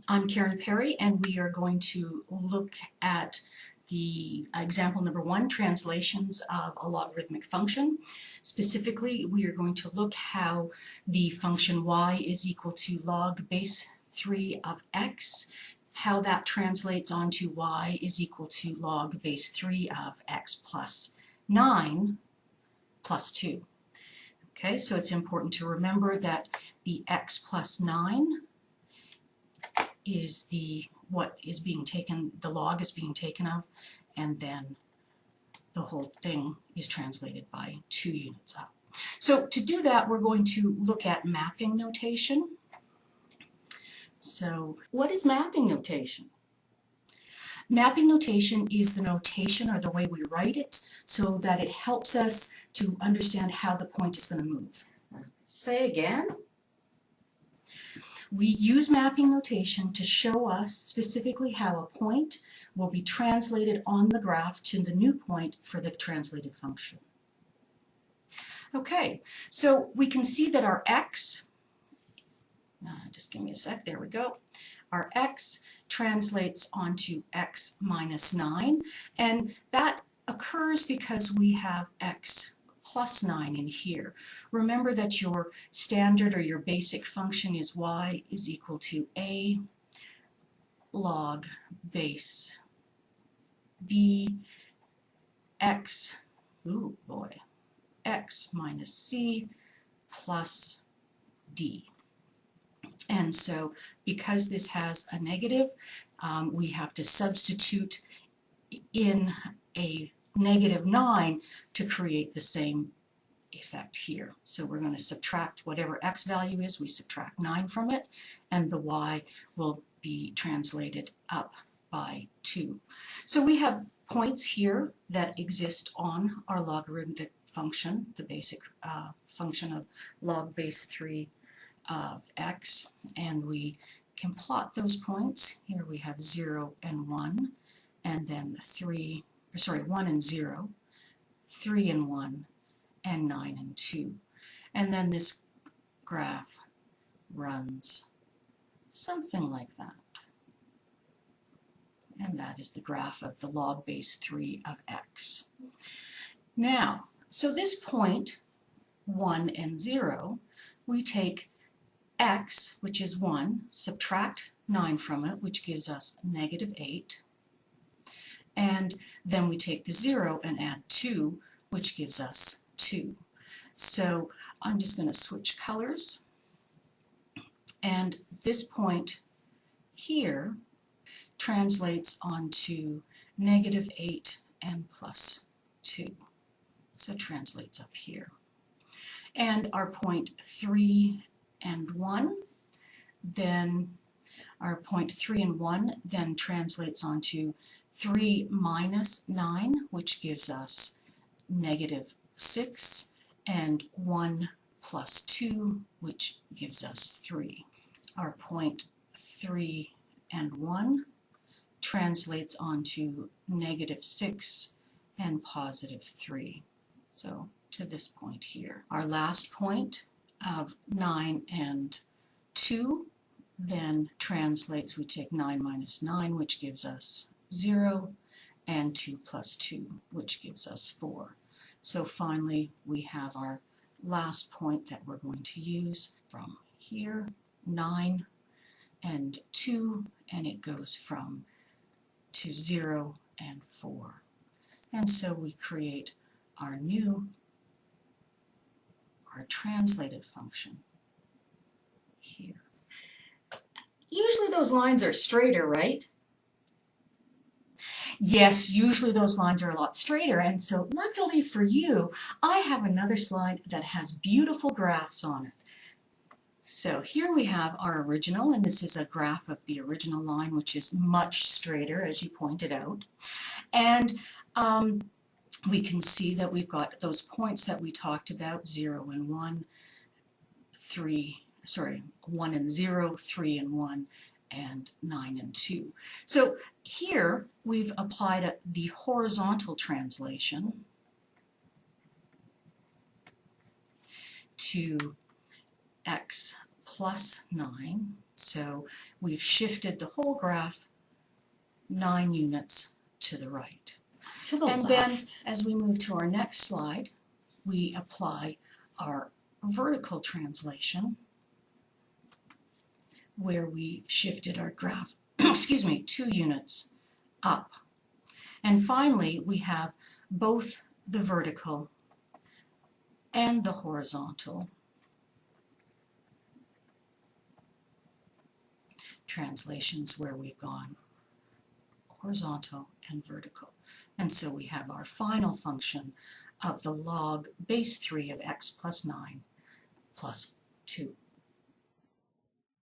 I'm Karen Perry, and we are going to look at the example number 1, translations of a logarithmic function. Specifically, we are going to look how the function y is equal to log base 3 of x, how that translates onto y is equal to log base 3 of x plus 9 plus 2. Okay, so it's important to remember that the x plus 9 is what is being taken, the log is being taken of, and then the whole thing is translated by 2 units up. So to do that, we're going to look at mapping notation. So what is mapping notation? Mapping notation is the notation, or the way we write it, so that it helps us to understand how the point is going to move. Say again. We use mapping notation to show us specifically how a point will be translated on the graph to the new point for the translated function. Okay, so we can see that our x, just give me a sec, there we go. Our x translates onto x minus 9, and that occurs because we have x plus 9 in here. Remember that your standard or your basic function is y is equal to a log base b x, x minus c plus d. And so because this has a negative, we have to substitute in a negative 9 to create the same effect here. So we're going to subtract whatever x value is, we subtract 9 from it, and the y will be translated up by 2. So we have points here that exist on our logarithmic function, the basic function of log base 3 of x, and we can plot those points. Here we have 0 and 1, and then 1 and 0, 3 and 1, and 9 and 2. And then this graph runs something like that. And that is the graph of the log base 3 of x. Now, so this point, 1 and 0, we take x, which is 1, subtract 9 from it, which gives us negative 8. And then we take the 0 and add 2, which gives us 2. So I'm just going to switch colors. And this point here translates onto negative 8 and plus 2. So it translates up here. And our point 3 and 1, then our point 3 and 1 then translates onto 3 minus 9, which gives us negative 6, and 1 plus 2, which gives us 3. Our point 3 and 1 translates onto negative 6 and positive 3. So to this point here. Our last point of 9 and 2 then translates, we take 9 minus 9, which gives us 0, and 2 plus 2, which gives us 4. So finally, we have our last point that we're going to use from here, 9 and 2, and it goes from to 0 and 4. And so we create our translated function here. Usually those lines are straighter, right? Yes, usually those lines are a lot straighter, and so luckily for you, I have another slide that has beautiful graphs on it. So here we have our original, and this is a graph of the original line, which is much straighter, as you pointed out. And we can see that we've got those points that we talked about, 0 and 1, 1 and 0, 3 and 1, and 9 and 2. So here we've applied the horizontal translation to x plus 9 So we've shifted the whole graph 9 units to the right. To the And left. then as we move to our next slide, we apply our vertical translation where we've shifted our graph, 2 units up. And finally, we have both the vertical and the horizontal translations where we've gone horizontal and vertical. And so we have our final function of the log base 3 of x plus 9 plus 2.